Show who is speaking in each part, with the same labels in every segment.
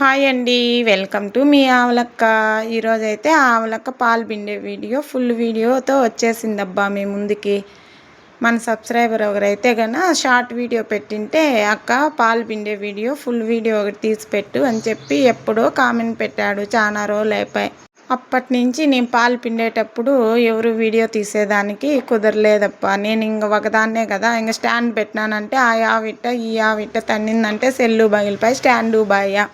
Speaker 1: Hi అండి. Welcome to me ఆవలక్క. ఈరోజైతే ఆవలక్క పాలు పిండే వీడియో ఫుల్ వీడియోతో వచ్చేసిందబ్బా మీ ముందుకి. మన సబ్స్క్రైబర్ ఒకరైతే షార్ట్ వీడియో పెట్టింటే అక్క పాలు పిండే వీడియో ఫుల్ వీడియో ఒకటి తీసి పెట్టు అని చెప్పి ఎప్పుడో కామెంట్ పెట్టాడు. చాలా రోజులు అయిపోయి అప్పటి నుంచి నేను పాలు పిండేటప్పుడు ఎవరు వీడియో తీసేదానికి కుదరలేదప్పా. నేను ఒకదాన్నే కదా, స్టాండ్ పెట్టినానంటే ఆ యావిట్ట ఈ యావిట్ట తన్నిందంటే సెల్లు బగిలిపోయి స్టాండు బాయ.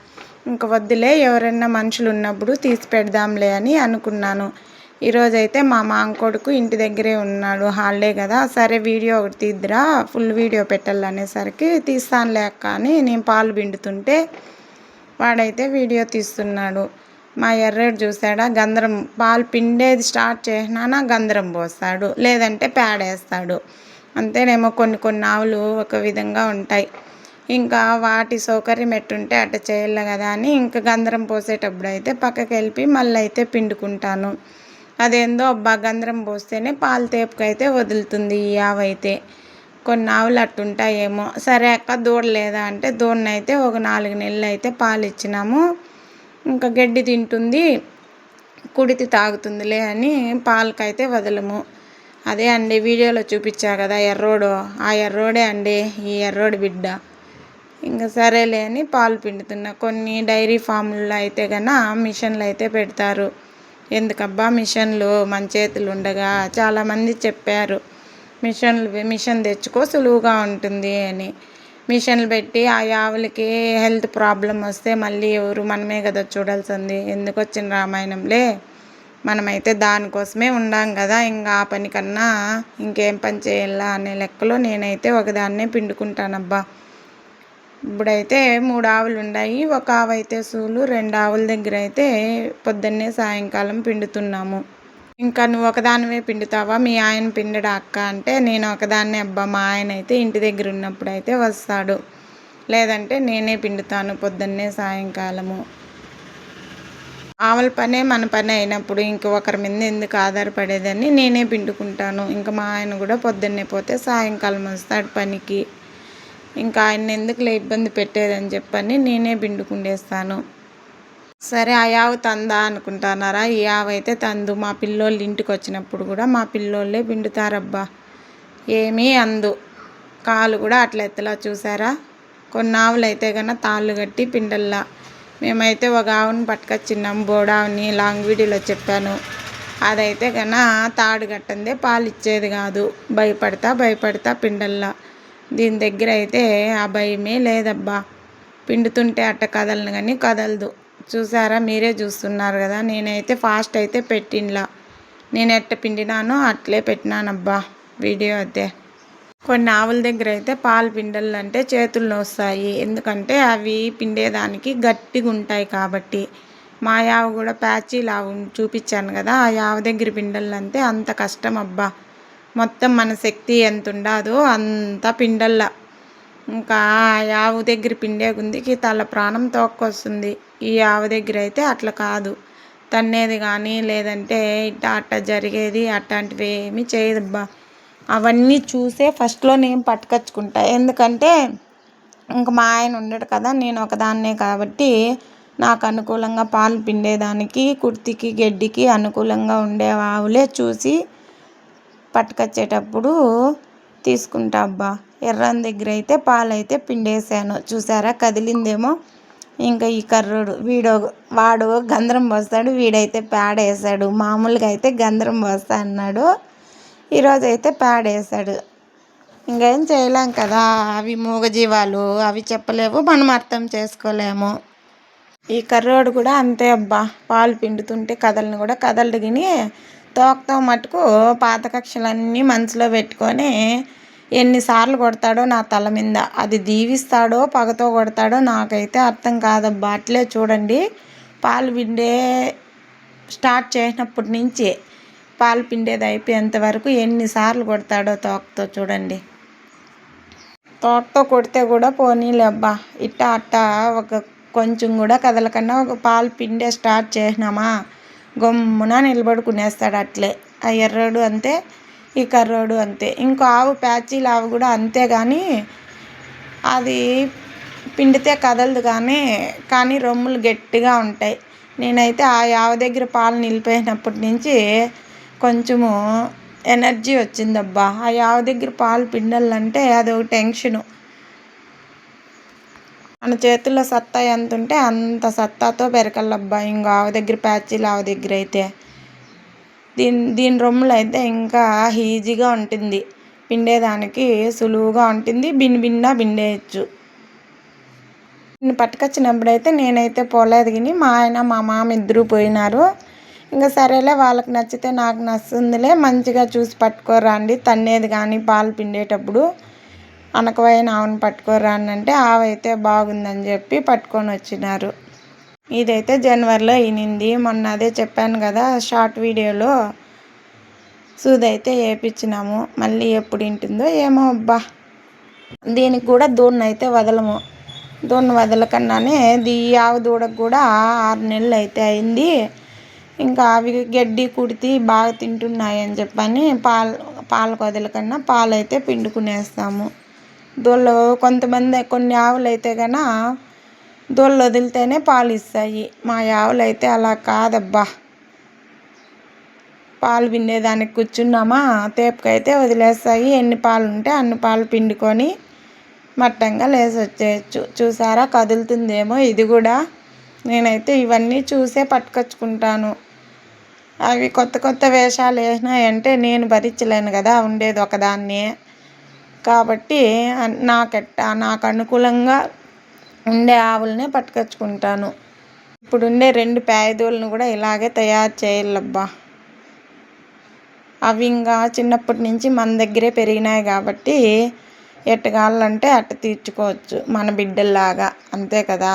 Speaker 1: వద్దులే, ఎవరైనా మనుషులు ఉన్నప్పుడు తీసి పెడదాంలే అని అనుకున్నాను. ఈరోజైతే మా కొడుకు ఇంటి దగ్గరే ఉన్నాడు, హాలిడే కదా. సరే వీడియో ఒకటి తీద్దురా, ఫుల్ వీడియో పెట్టాలనేసరికి తీస్తానులే అక్క అని నేను పాలు పిండుతుంటే వాడైతే వీడియో తీస్తున్నాడు. మా ఎర్రడు చూసాడా, గంధరం పాలు పిండేది స్టార్ట్ చేసినా గంధరం పోస్తాడు, లేదంటే పేడేస్తాడు. అంతేనేమో కొన్ని ఆవులు ఒక విధంగా ఉంటాయి. ఇంకా వాటి సౌకర్యం ఎట్టుంటే అట్ట చేయాలి కదా అని గంధరం పోసేటప్పుడు అయితే పక్కకి వెళ్ళి మళ్ళీ అయితే పిండుకుంటాను. అదేందో అబ్బా, గంధరం పోస్తేనే పాలు తేపుకైతే వదులుతుంది ఈ ఆవైతే. కొన్ని ఆవులు అట్టుంటాయేమో. సరే అక్క దూడ లేదా అంటే దూడనైతే ఒక 4 నెలలు అయితే పాలు ఇచ్చినాము. గడ్డి తింటుంది, కుడితి తాగుతుందిలే అని పాలకైతే వదలము. అదే అండి వీడియోలో చూపించా కదా ఎర్రోడు, ఆ ఎర్రోడే అండి ఈ ఎర్రోడి బిడ్డ. సరేలే అని పాలు పిండుతున్నా. కొన్ని డైరీ ఫామ్లలో అయితే మిషన్లు అయితే పెడతారు. ఎందుకబ్బా మిషన్లు, మన చేతులు ఉండగా చాలామంది చెప్పారు మిషన్ తెచ్చుకో సులువుగా ఉంటుంది అని. మిషన్లు పెట్టి ఆ ఆవులకి హెల్త్ ప్రాబ్లం వస్తే మళ్ళీ ఎవరు, మనమే కదా చూడాల్సింది. ఎందుకు వచ్చిన రామాయణంలే, మనమైతే దానికోసమే ఉండాం కదా. ఆ పని కన్నా ఇంకేం పని చేయాలా అనే లెక్కలో నేనైతే ఒకదాన్నే పిండుకుంటానబ్బా. ఇప్పుడైతే 3 ఆవులు ఉన్నాయి. ఒక ఆవు అయితే సూలు, 2 ఆవుల దగ్గర అయితే పొద్దున్నే సాయంకాలం పిండుతున్నాము. నువ్వు ఒకదానివే పిండుతావా, మీ ఆయన పిండడా అక్క అంటే నేను ఒకదాన్నే అబ్బా. మా ఆయన అయితే ఇంటి దగ్గర ఉన్నప్పుడు అయితే వస్తాడు, లేదంటే నేనే పిండుతాను పొద్దున్నే సాయంకాలము. ఆవుల పనే మన పని అయినప్పుడు ఒకరి మీద ఎందుకు ఆధారపడేదని నేనే పిండుకుంటాను. మా ఆయన కూడా పొద్దున్నే పోతే సాయంకాలం వస్తాడు పనికి. ఆయన ఎందుకులే ఇబ్బంది పెట్టేదని చెప్పని నేనే పిండుకుండేస్తాను. సరే ఆ ఆవు తందా అనుకుంటున్నారా, ఈ ఆవు అయితే తందు. మా పిల్లోళ్ళు ఇంటికి వచ్చినప్పుడు కూడా మా పిల్లోళ్ళే పిండుతారబ్బా. ఏమీ అందు, కాలు కూడా అట్లా ఎత్తలా. చూసారా, కొన్ని ఆవులు అయితే తాళ్ళు కట్టి పిండల్లా. మేమైతే ఒక ఆవుని పట్టుకొచ్చిన్నాం, బోడావుని, లాంగ్ వీడియోలో చెప్పాను. అదైతే తాడు కట్టందే పాలు ఇచ్చేది కాదు. భయపడతా పిండల్లా. దీని దగ్గర అయితే ఆ భయమే లేదబ్బా. పిండుతుంటే అట్ట కదలను కానీ కదలదు. చూసారా, మీరే చూస్తున్నారు కదా. నేనైతే ఫాస్ట్ అయితే పెట్టినలా, నేను ఎట్ట పిండినానో అట్లే పెట్టినానబ్బా వీడియో అయితే. కొన్ని ఆవుల దగ్గర అయితే పాలు పిండాలంటే చేతులు నొస్తాయి, ఎందుకంటే అవి పిండేదానికి గట్టిగా ఉంటాయి కాబట్టి. మా ఆవు కూడా ప్యాచీలు ఆవు చూపించాను కదా, ఆ ఆవు దగ్గర పిండాలంటే అంత కష్టం అబ్బా. మొత్తం మన శక్తి ఎంత ఉండదో అంత పిండల్లా. ఆవు దగ్గర పిండే గుందికి తల ప్రాణం తోక్కొస్తుంది. ఈ ఆవు దగ్గర అయితే అట్లా కాదు, తన్నేది కానీ లేదంటే అట్ట జరిగేది అట్లాంటివి ఏమీ చేయదబ్బా. అవన్నీ చూసే ఫస్ట్లో నేను పట్టుకొచ్చుకుంటా, ఎందుకంటే మా ఆయన ఉండడు కదా, నేను ఒకదాన్నే కాబట్టి నాకు అనుకూలంగా పాలు పిండేదానికి, కుర్తికి గడ్డికి అనుకూలంగా ఉండే ఆవులే చూసి పట్టుకొచ్చేటప్పుడు తీసుకుంటా అబ్బా. ఎర్రని దగ్గర అయితే పాలైతే పిండేసాను. చూసారా, కదిలిందేమో. ఈ కర్రోడు వాడు గంధరం పోస్తాడు, వీడైతే పేడ వేసాడు. మామూలుగా అయితే గంధరం పోస్తా అన్నాడు, ఈరోజైతే పేడ వేసాడు. ఇంకేం చేయలేం కదా, అవి మూగజీవాలు, అవి చెప్పలేవు, మనం అర్థం చేసుకోలేము. ఈ కర్రోడు కూడా అంతే అబ్బా. పాలు పిండుతుంటే కదలను కూడా కదలడు, గిని తోకతో మటుకు పాత కక్షలన్నీ మనసులో పెట్టుకొని ఎన్నిసార్లు కొడతాడో నా తల మీద. అది దీవిస్తాడో పగతో కొడతాడో నాకైతే అర్థం కాదబ్బా. అట్లే చూడండి, పాలు పిండే స్టార్ట్ చేసినప్పటి నుంచి పాలు పిండేది అయిపోయేంత వరకు ఎన్నిసార్లు కొడతాడో తోకతో చూడండి. తోకతో కొడితే కూడా పోనీలే అబ్బా, అట్టా ఒక కొంచెం కూడా కదలకన్నా ఒక పాలు పిండే స్టార్ట్ చేసినామా గమ్మున నిలబడుకునేస్తాడు అట్లే. ఆ ఎర్రోడు అంతే, ఈ కర్రోడు అంతే. ఆవు ప్యాచీల ఆవు కూడా అంతే. కానీ అది పిండితే కదలదు కానీ రొమ్ములు గట్టిగా ఉంటాయి. నేనైతే ఆ యావ దగ్గర పాలు నిలిపోయినప్పటి నుంచి కొంచెము ఎనర్జీ వచ్చిందబ్బా. ఆ యావ దగ్గర పాలు పిండాలంటే అదొక టెన్షను. మన చేతుల్లో సత్తా ఎంత ఉంటే అంత సత్తాతో పెరకల్లబ్బా. ఇంకో ఆవు దగ్గర ప్యాచీలు ఆవు దగ్గర అయితే దీని రొమ్ములు అయితే ఇంకా ఈజీగా ఉంటుంది, పిండేదానికి సులువుగా ఉంటుంది. పిండేయచ్చు. పట్టుకొచ్చినప్పుడైతే నేనైతే పోలేదు, కానీ మా ఆయన మా మామ ఇద్దరు పోయినారు. ఇంకా సరేలే, వాళ్ళకి నచ్చితే నాకు నచ్చుతుందిలే, మంచిగా చూసి పట్టుకోరండి, తన్నేది కానీ పాలు పిండేటప్పుడు అనకవైన ఆవును పట్టుకోరాని అంటే ఆవైతే బాగుందని చెప్పి పట్టుకొని వచ్చినారు. ఇదైతే జనవరిలో ఈనింది. మొన్న అదే చెప్పాను కదా షార్ట్ వీడియోలో, సూదైతే వేయించినాము. మళ్ళీ ఎప్పుడు ఇంటుందో ఏమో అబ్బా. దీనికి కూడా దూడను అయితే వదలము. దూడను వదలకన్నానే ఆవు దూడకు కూడా 6 నెలలు అయితే అయింది. ఇంకా అవి గడ్డి కుడితి బాగా తింటున్నాయని చెప్పని పాలకు వదలకన్నా పాలు అయితే పిండుకునేస్తాము. దూళ్ళు కొన్ని ఆవులు అయితే కన్నా దూళ్ళు వదిలితేనే పాలు ఇస్తాయి. మా ఆవులు అయితే అలా కాదబ్బా. పాలు పిండేదానికి కూర్చున్నామా, తేపుకైతే వదిలేస్తాయి. ఎన్ని పాలు ఉంటే అన్ని పాలు పిండుకొని మట్టంగా లేసి వచ్చేయచ్చు. చూసారా, కదులుతుందేమో ఇది కూడా. నేనైతే ఇవన్నీ చూసే పట్టుకొచ్చుకుంటాను. అవి కొత్త వేషాలు వేసినాయంటే నేను భరించలేను కదా, ఉండేది ఒకదాన్ని. కాబట్టి నాకు అనుకూలంగా ఉండే ఆవులనే పట్టుకొచ్చుకుంటాను. ఇప్పుడుండే 2 పేదోళ్ళను కూడా ఇలాగే తయారు చేయాలబ్బా. అవి ఇంకా చిన్నప్పటి నుంచి మన దగ్గరే పెరిగినాయి కాబట్టి ఎట్టగాలంటే అట్ట తీర్చుకోవచ్చు, మన బిడ్డల్లాగా, అంతే కదా.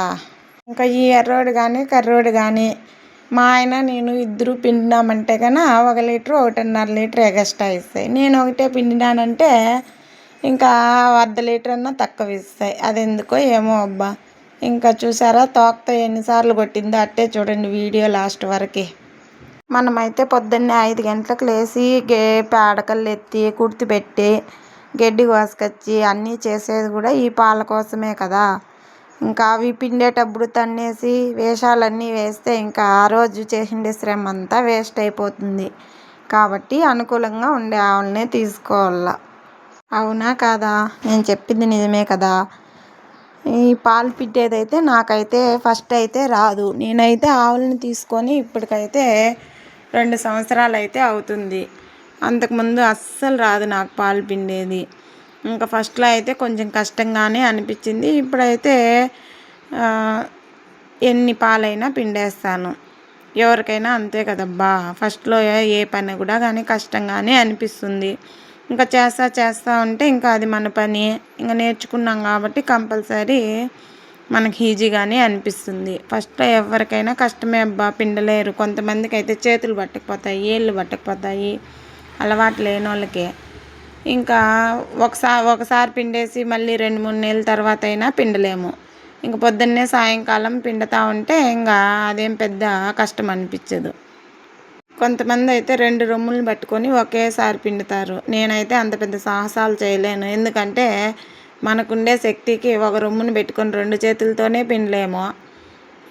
Speaker 1: ఇంకా ఈ ఎర్రోడు కానీ కర్రోడు కానీ మా ఆయన నేను ఇద్దరు పిండినామంటే కన్నా 1 లీటరు 1.5 లీటర్ ఎగస్ట్రా ఇస్తాయి. నేను ఒకటే పిండినానంటే ఇంకా 1/2 లీటర్ అన్నా తక్కువ ఇస్తాయి. అది ఎందుకో ఏమో అబ్బా. ఇంకా చూసారా తోకతో ఎన్నిసార్లు కొట్టిందో, అట్టే చూడండి వీడియో లాస్ట్ వరకు. మనమైతే పొద్దున్నే 5 గంటలకు లేచి పేడకల్లు ఎత్తి కుర్తి పెట్టి గడ్డి కోసుకొచ్చి అన్నీ చేసేది కూడా ఈ పాల కోసమే కదా. ఇంకా అవి పిండేటప్పుడు తన్నేసి వేషాలన్నీ వేస్తే ఇంకా ఆ రోజు చేసిండే శ్రమ అంతా వేస్ట్ అయిపోతుంది. కాబట్టి అనుకూలంగా ఉండే ఆవులనే తీసుకోవాల. అవునా కాదా? నేను చెప్పింది నిజమే కదా. ఈ పాలు పిండేదైతే నాకైతే ఫస్ట్ అయితే రాదు. నేనైతే ఆవులని తీసుకొని ఇప్పటికైతే 2 సంవత్సరాలు అయితే అవుతుంది. అంతకుముందు అస్సలు రాదు నాకు పాలు పిండేది. ఇంకా ఫస్ట్లో అయితే కొంచెం కష్టంగానే అనిపించింది. ఇప్పుడైతే ఎన్ని పాలైనా పిండేస్తాను. ఎవరికైనా అంతే కదబ్బా. ఫస్ట్లో ఏ పని కూడా కానీ కష్టంగానే అనిపిస్తుంది. ఇంకా చేస్తా ఉంటే ఇంకా అది మన పని. ఇంకా నేర్చుకున్నాం కాబట్టి కంపల్సరీ మనకి ఈజీగానే అనిపిస్తుంది. ఫస్ట్లో ఎవరికైనా కష్టమే అబ్బా, పిండలేరు. కొంతమందికి అయితే చేతులు పట్టకపోతాయి, ఏళ్ళు పట్టకపోతాయి, అలవాటు లేని వాళ్ళకి. ఇంకా ఒకసారి పిండేసి మళ్ళీ 2-3 నెలల తర్వాత అయినా పిండలేము. ఇంక పొద్దున్నే సాయంకాలం పిండుతూ ఉంటే ఇంకా అదేం పెద్ద కష్టం అనిపించదు. కొంతమంది అయితే 2 రొమ్ములు పట్టుకొని ఒకేసారి పిండుతారు. నేనైతే అంత పెద్ద సాహసాలు చేయలేను. ఎందుకంటే మనకుండే శక్తికి ఒక రొమ్మును పెట్టుకొని 2 చేతులతోనే పిండలేము.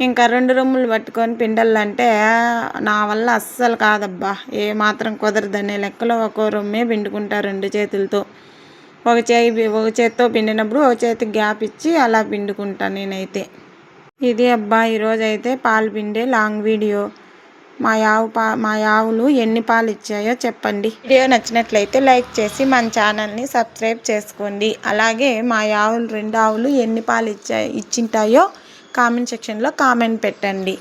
Speaker 1: ఇంకా 2 రొమ్ములు పట్టుకొని పిండాలంటే నా వల్ల అస్సలు కాదబ్బా. ఏ మాత్రం కుదరదనే లెక్కలో ఒక్కో రొమ్మే పిండుకుంటా 2 చేతులతో. ఒక చేతితో పిండినప్పుడు ఒక చేతికి గ్యాప్ ఇచ్చి అలా పిండుకుంటాను నేనైతే. ఇది అబ్బా ఈరోజైతే పాలు పిండే లాంగ్ వీడియో. మా ఆవులు ఎన్ని పాలు ఇచ్చాయో చెప్పండి. వీడియో నచ్చినట్లయితే లైక్ చేసి మన ఛానల్ని సబ్స్క్రైబ్ చేసుకోండి. అలాగే మా ఆవులు 2 ఆవులు ఎన్ని పాలు ఇచ్చింటాయో కామెంట్ సెక్షన్లో కామెంట్ పెట్టండి.